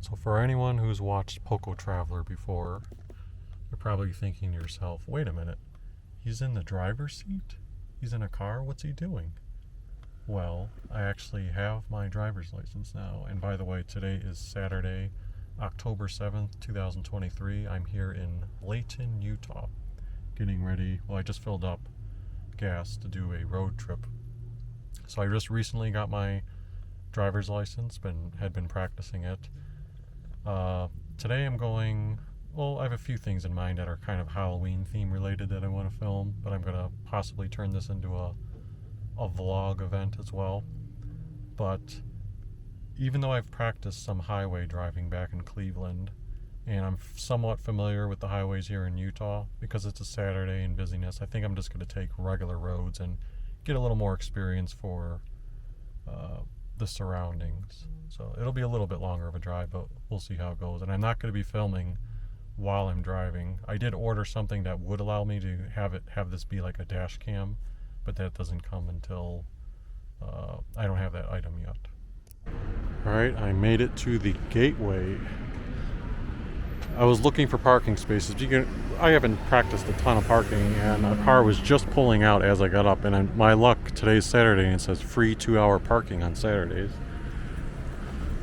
So for anyone who's watched Poco Traveler before, you're probably thinking to yourself, wait a minute, he's in the driver's seat? He's in a car? What's he doing? Well, I actually have my driver's license now. And by the way, today is Saturday, October 7th, 2023. I'm here in Layton, Utah, getting ready. Well, I just filled up gas to do a road trip. So I just recently got my driver's license, had been practicing it. Today I'm going, well, I have a few things in mind that are kind of Halloween theme related that I want to film, but I'm going to possibly turn this into a vlog event as well. But even though I've practiced some highway driving back in Cleveland, and I'm somewhat familiar with the highways here in Utah, because it's a Saturday and busyness, I think I'm just going to take regular roads and get a little more experience for the surroundings. So it'll be a little bit longer of a drive, but we'll see how it goes. And I'm not going to be filming while I'm driving. I did order something that would allow me to have this be like a dash cam, but that doesn't come until I don't have that item yet. Alright, I made it to the gateway. I was looking for parking spaces. I haven't practiced a ton of parking, and a car was just pulling out as I got up. And my luck, today's Saturday, and it says free 2-hour parking on Saturdays.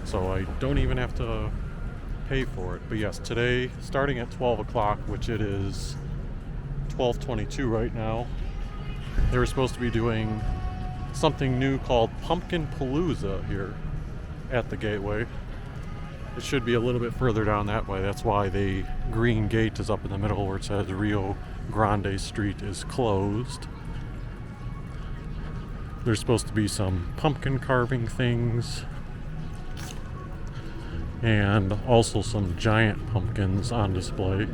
So I don't even have to pay for it. But yes, today, starting at 12 o'clock, which it is 12:22 right now, they were supposed to be doing something new called Pumpkin Palooza here at the gateway. It should be a little bit further down that way. That's why the green gate is up in the middle where it says Rio Grande Street is closed. There's supposed to be some pumpkin carving things and also some giant pumpkins on display.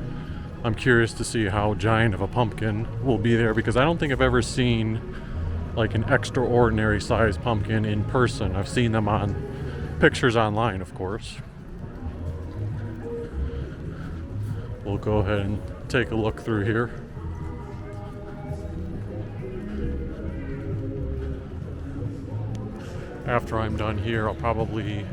I'm curious to see how giant of a pumpkin will be there, because I don't think I've ever seen like an extraordinary sized pumpkin in person. I've seen them on pictures online, of course. We'll go ahead and take a look through here. After I'm done here, I'll probably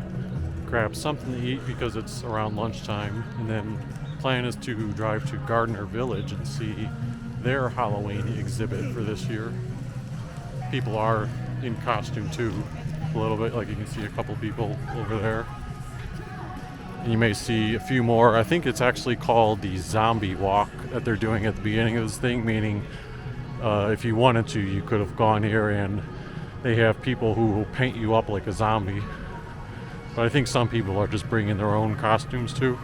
grab something to eat because it's around lunchtime, and then plan is to drive to Gardner Village and see their Halloween exhibit for this year. People are in costume too, a little bit, like you can see a couple people over there. And you may see a few more. I think it's actually called the zombie walk that they're doing at the beginning of this thing, meaning if you wanted to, you could have gone here, and they have people who will paint you up like a zombie. But I think some people are just bringing their own costumes too.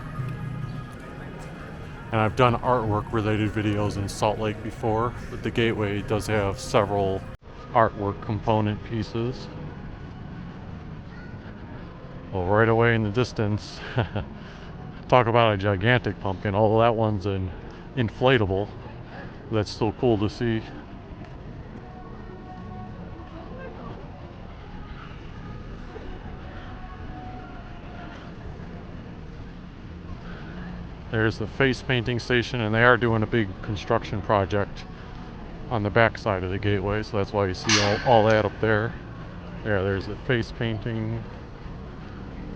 And I've done artwork related videos in Salt Lake before, but the gateway does have several artwork component pieces. Well, right away in the distance, talk about a gigantic pumpkin, although that one's an inflatable. That's still cool to see. There's the face painting station, and they are doing a big construction project on the back side of the gateway, so that's why you see all that up there. Yeah, there's the face painting.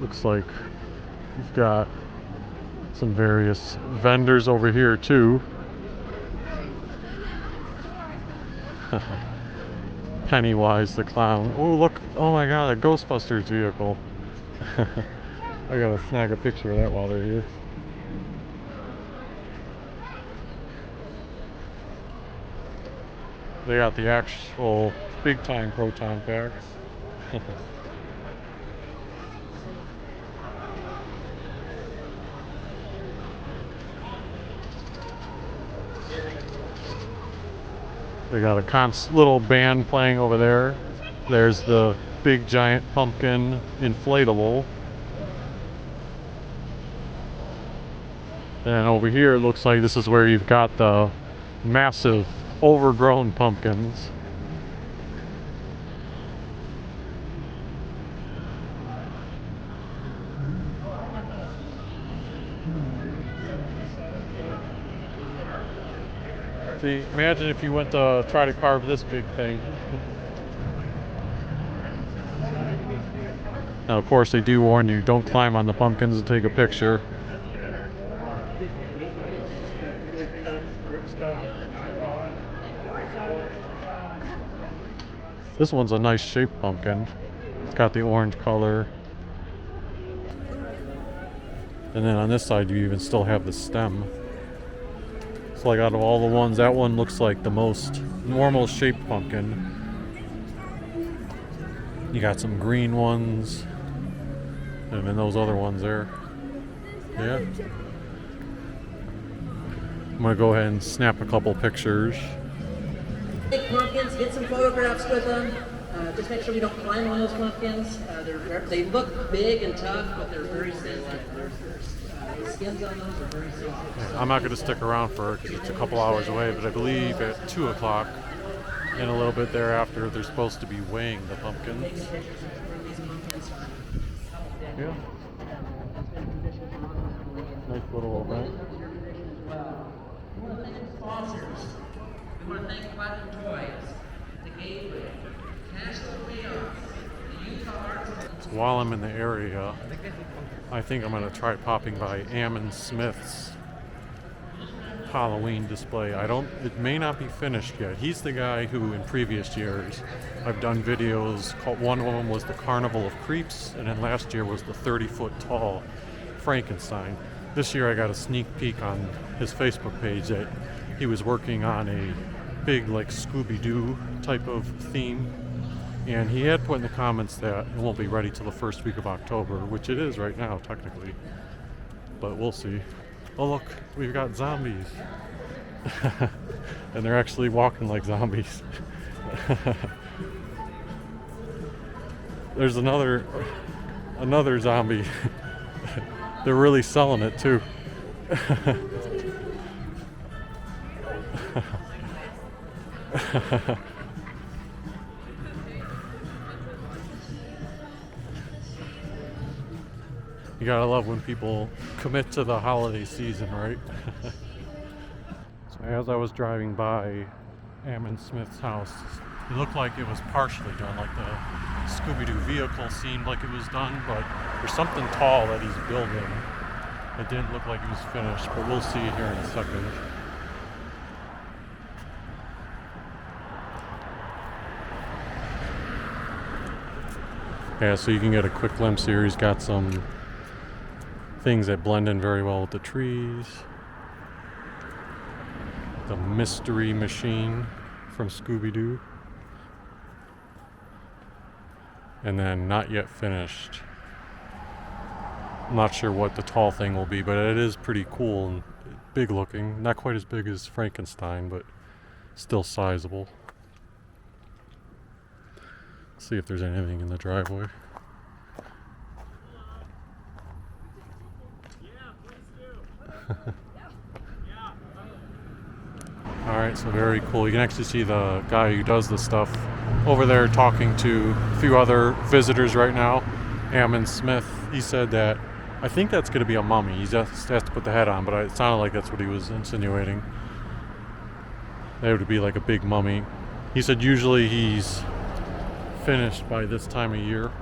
Looks like we've got some various vendors over here too. Pennywise the clown. Oh look, oh my god, a Ghostbusters vehicle. I gotta snag a picture of that while they're here. They got the actual big time proton packs. They got a little band playing over there. There's the big giant pumpkin inflatable. And over here it looks like this is where you've got the massive overgrown pumpkins. See, imagine if you went to try to carve this big thing. Now, of course, they do warn you, don't climb on the pumpkins and take a picture. This one's a nice shaped pumpkin. It's got the orange color. And then on this side, you even still have the stem. So like out of all the ones, that one looks like the most normal shaped pumpkin. You got some green ones. And then those other ones there. Yeah. I'm gonna go ahead and snap a couple pictures. Big pumpkins, get some photographs with them. Just make sure we don't climb on those pumpkins. They look big and tough, but they're very sensitive. The skins on those are very sensitive. I'm not going to stick around for it because it's a couple hours away, but I believe at 2 o'clock and a little bit thereafter they're supposed to be weighing the pumpkins. Yeah. Nice little event. Sponsors. We want to thank Platinum Toys, the Gateway, National Chaos, the Utah Arts. While I'm in the area, I think I'm going to try popping by Ammon Smith's Halloween display. It may not be finished yet. He's the guy who in previous years I've done videos called, one of them was the Carnival of Creeps, and then last year was the 30-foot tall Frankenstein. This year I got a sneak peek on his Facebook page that he was working on a big like Scooby-Doo type of theme, and he had put in the comments that it won't be ready till the first week of October, which it is right now technically, but we'll see. Oh look, we've got zombies. And they're actually walking like zombies. There's another zombie. They're really selling it too. You gotta love when people commit to the holiday season, right? So as I was driving by Ammon Smith's house, it looked like it was partially done, like the Scooby-Doo vehicle seemed like it was done, but there's something tall that he's building. It didn't look like it was finished, but we'll see here in a second. Yeah, so you can get a quick glimpse here. He's got some things that blend in very well with the trees. The Mystery Machine from Scooby-Doo. And then not yet finished. I'm not sure what the tall thing will be, but it is pretty cool and big looking. Not quite as big as Frankenstein, but still sizable. Let's see if there's anything in the driveway. Alright, so very cool. You can actually see the guy who does this stuff over there talking to a few other visitors right now. Ammon Smith, he said that, I think that's going to be a mummy. He just has to put the head on, but it sounded like that's what he was insinuating. That would be like a big mummy. He said usually he's finished by this time of year,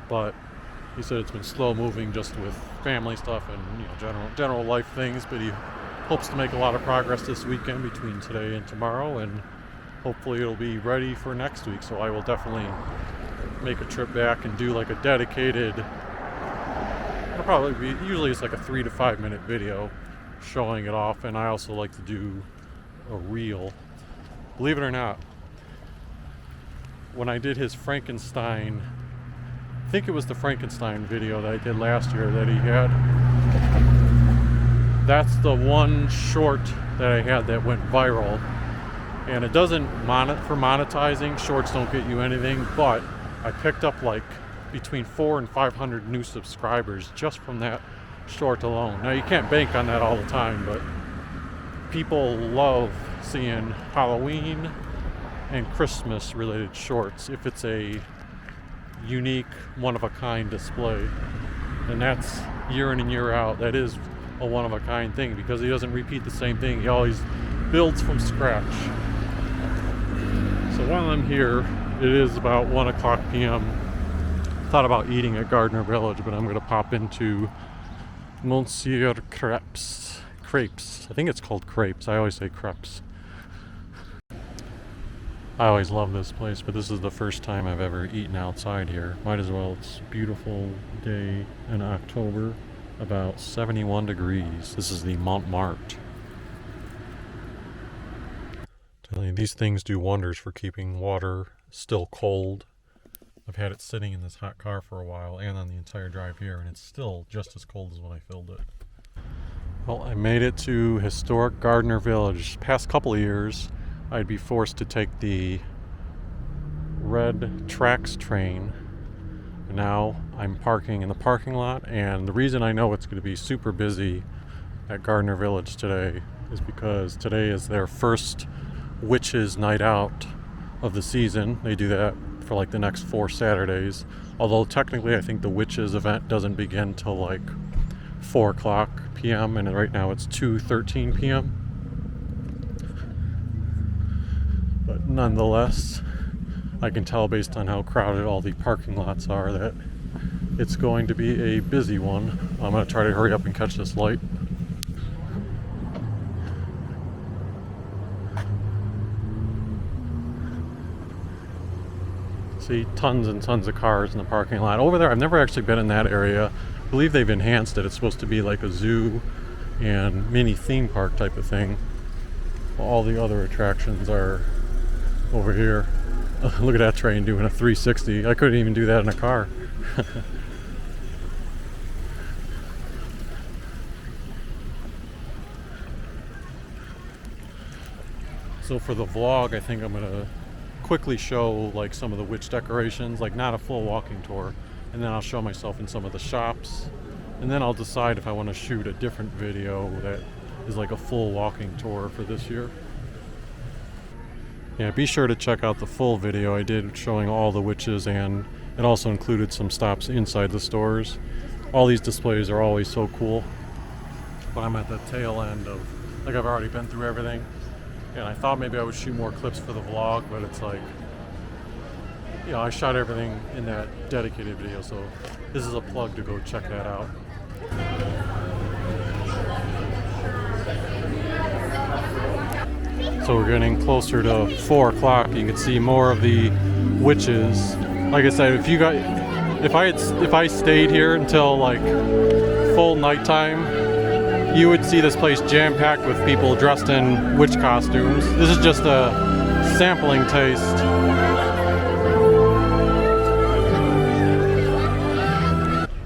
but he said it's been slow moving just with family stuff and general life things, but he hopes to make a lot of progress this weekend between today and tomorrow, and hopefully it'll be ready for next week. So I will definitely make a trip back and do like a dedicated, it'll probably be, usually it's like a 3 to 5 minute video showing it off, and I also like to do a reel. Believe it or not, when I did his Frankenstein, I think it was the Frankenstein video that I did last year that he had. That's the one short that I had that went viral. And it doesn't for monetizing, shorts don't get you anything, but I picked up like between 400 and 500 new subscribers just from that short alone. Now you can't bank on that all the time, but people love seeing Halloween and Christmas related shorts if it's a unique, one-of-a-kind display. And that's year in and year out. That is a one-of-a-kind thing because he doesn't repeat the same thing. He always builds from scratch. So while I'm here, it is about 1 o'clock p.m. thought about eating at Gardner Village, but I'm going to pop into Monsieur Crepes. Crepes. I think it's called crepes. I always say crepes. I always love this place, but this is the first time I've ever eaten outside here. Might as well. It's a beautiful day in October, about 71 degrees. This is the Montmartre. Telling you, these things do wonders for keeping water still cold. I've had it sitting in this hot car for a while and on the entire drive here, and it's still just as cold as when I filled it. Well, I made it to historic Gardner Village. Past couple of years, I'd be forced to take the red tracks train. Now I'm parking in the parking lot, and the reason I know it's going to be super busy at Gardner Village today is because today is their first Witches Night Out of the season. They do that for like the next 4 Saturdays. Although technically I think the Witches event doesn't begin till like 4 o'clock p.m. and right now it's 2:13 p.m. But nonetheless, I can tell based on how crowded all the parking lots are that it's going to be a busy one. I'm going to try to hurry up and catch this light. See tons and tons of cars in the parking lot. Over there, I've never actually been in that area. I believe they've enhanced it. It's supposed to be like a zoo and mini theme park type of thing. All the other attractions are over here. Look at that train doing a 360. I couldn't even do that in a car. So for the vlog, I think I'm gonna quickly show like some of the witch decorations, like not a full walking tour, and then I'll show myself in some of the shops, and then I'll decide if I want to shoot a different video that is like a full walking tour for this year. Yeah, be sure to check out the full video I did showing all the witches, and it also included some stops inside the stores. All these displays are always so cool, but I'm at the tail end of, like, I've already been through everything. And I thought maybe I would shoot more clips for the vlog, but it's like, you know, I shot everything in that dedicated video, so this is a plug to go check that out. So we're getting closer to 4 o'clock. You can see more of the witches. Like I said, if I stayed here until like full nighttime, you would see this place jam-packed with people dressed in witch costumes. This is just a sampling taste.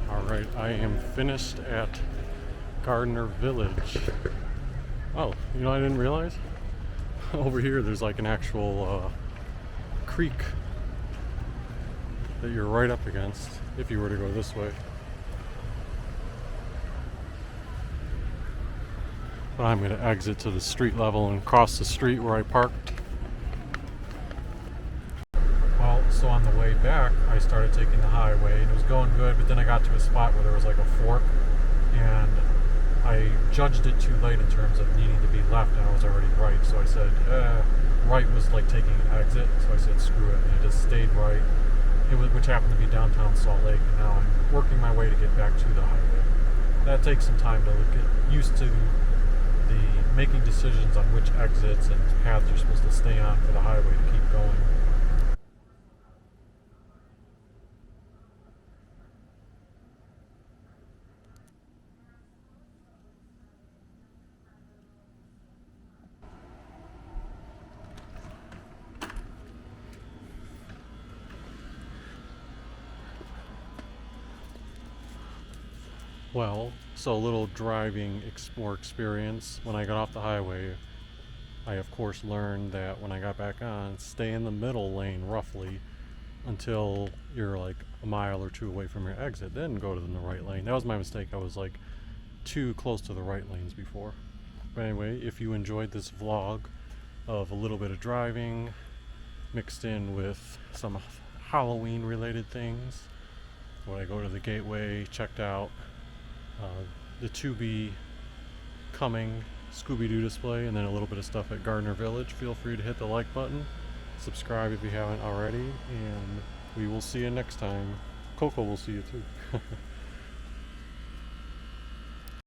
Alright, I am finished at Gardner Village. Oh, you know, I didn't realize? Over here there's like an actual creek that you're right up against if you were to go this way. But I'm going to exit to the street level and cross the street where I parked. Well, so on the way back, I started taking the highway, and it was going good, but then I got to a spot where there was like a fork, and I judged it too late in terms of needing to be left, and I was already right, so I said, right was like taking an exit, so I said screw it, and I just stayed right, which happened to be downtown Salt Lake, and now I'm working my way to get back to the highway. That takes some time to get used to making decisions on which exits and paths you're supposed to stay on for the highway to keep going. Well, so a little driving more experience. When I got off the highway, I of course learned that when I got back on, stay in the middle lane roughly until you're like a mile or 2 away from your exit, then go to the right lane. That was my mistake. I was like too close to the right lanes before. But anyway, if you enjoyed this vlog of a little bit of driving mixed in with some Halloween related things, when I go to the Gateway, checked out the to be coming Scooby-Doo display, and then a little bit of stuff at Gardner Village, feel free to hit the like button, subscribe if you haven't already, and we will see you next time. Coco will see you too.